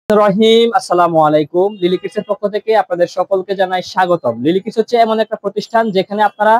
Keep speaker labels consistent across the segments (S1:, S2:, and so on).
S1: রহিম আসসালামু আলাইকুম। লিলি কিডসের পক্ষ থেকে আপনাদের সকলকে জানাই স্বাগতম। লিলি কিডস হচ্ছে এমন একটা প্রতিষ্ঠান যেখানে আপনারা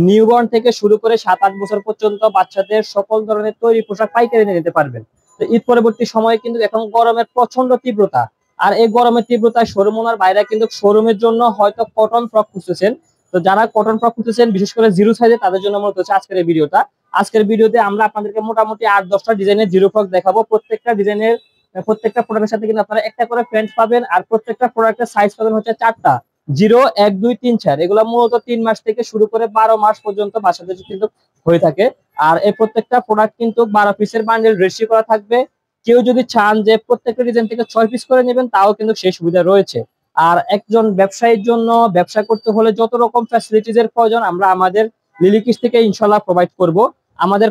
S1: নিউবর্ন থেকে শুরু করে 7-8 বছর পর্যন্ত বাচ্চাদের সকল ধরনের তৈরি পোশাক পাইকারি নিয়ে নিতে পারবেন। তো ঈদ পরবর্তী সময়ে কিন্তু এখন গরমের প্রচন্ড তীব্রতা, আর এই গরমের তীব্রতায় শোরুম ওনার বাইরে কিন্তু শোরুমের জন্য হয়তো কটন ফ্রক খুঁজতেছেন। তো যারা কটন ফ্রক খুঁজতেছেন বিশেষ করে জিরো সাইজে, তাদের জন্য মূলত হচ্ছে আজকের এই ভিডিওটা। আজকের ভিডিওতে আমরা আপনাদেরকে মোটামুটি 8-10টা ডিজাইনের জিরো ফ্রক দেখাবো। প্রত্যেকটা প্রোডাক্টের সাথে কিন্তু আপনারা একটা করে প্যান্ট পাবেন, আর প্রত্যেকটা প্রোডাক্টের সাইজ পাবেন হচ্ছে 4টা, 0, 1, 2, 3, 4। এগুলো মূলত 3 মাস থেকে শুরু করে 12 মাস পর্যন্ত বাচ্চাদের কিন্তু হয়ে থাকে। আর এই প্রত্যেকটা প্রোডাক্ট কিন্তু 12 পিসের বান্ডেল রেজিস্ট্রি করা থাকবে। কেউ যদি চান যে প্রত্যেকটা ডিজাইন থেকে 6 পিস করে নেবেন, তাও কিন্তু সেই সুবিধা রয়েছে। আর একজন ব্যবসায়ীর জন্য ব্যবসা করতে হলে যত রকম ফ্যাসিলিটিস এর প্রয়োজন আমরা আমাদের লিলি কিডস থেকে ইনশাআল্লাহ প্রোভাইড করব। আমাদের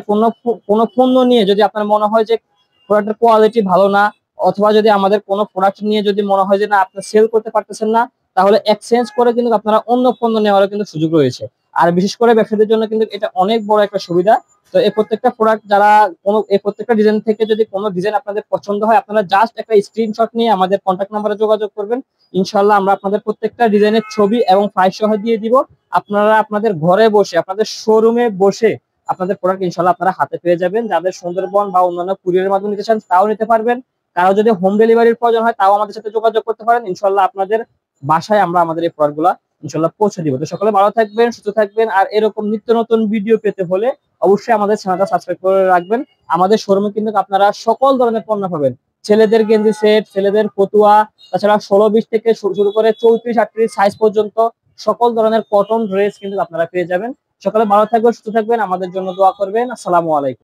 S1: কোনো পণ্য নিয়ে যদি আপনার মনে হয় যে প্রোডাক্টের কোয়ালিটি ভালো না, অথবা যদি আমাদের কোনো প্রোডাক্ট নিয়ে যদি মনে হয় যে না আপনি সেল করতে পারতেছেন না, তাহলে এক্সচেঞ্জ করে কিন্তু আপনারা অন্য পণ্য নেওয়ারও কিন্তু সুযোগ রয়েছে। আর বিশেষ করে ব্যবসায়ীদের জন্য কিন্তু এটা অনেক বড় একটা সুবিধা। তো এই প্রত্যেকটা প্রোডাক্ট যারা এই প্রত্যেকটা ডিজাইন থেকে যদি কোনো ডিজাইন আপনাদের পছন্দ হয়, আপনারা জাস্ট একটা স্ক্রিনশট নিয়ে আমাদের কন্ট্যাক্ট নাম্বারে যোগাযোগ করবেন। ইনশাআল্লাহ আমরা আপনাদের প্রত্যেকটা ডিজাইনের ছবি এবং প্রাইস সহ দিয়ে দিব। আপনারা আপনাদের ঘরে বসে, আপনাদের শোরুমে বসে আপনাদের প্রোডাক্ট ইনশাআল্লাহ আপনারা হাতে পেয়ে যাবেন। যাদের সুন্দরবন বা অন্যান্য কুরিয়ারের মাধ্যমে নিতে চান তাও নিতে পারবেন। কারো যদি হোম ডেলিভারির প্রয়োজন হয় তাও আমাদের সাথে যোগাযোগ করতে পারেন। ইনশাআল্লাহ আপনাদের বাসায় আমরা আমাদের এই প্রোডাক্টগুলো ইনশাআল্লাহ পৌঁছে দিব। তো সকলে ভালো থাকবেন, সুস্থ থাকবেন। আর এরকম নিত্য নতুন ভিডিও পেতে হলে অবশ্যই আমাদের চ্যানেলটা সাবস্ক্রাইব করে রাখবেন। আমাদের শোরুমে কিন্তু আপনারা সকল ধরনের পণ্য পাবেন। ছেলেদের গেঞ্জি সেট, ছেলেদের ফতুয়া, তাছাড়া 16-20 থেকে শুরু করে 34-38 সাইজ পর্যন্ত সকল ধরনের কটন ড্রেস কিন্তু আপনারা পেয়ে যাবেন। সকলে ভালো থাকবেন, সুস্থ থাকবেন, আমাদের জন্য দোয়া করবেন। আসসালামু আলাইকুম।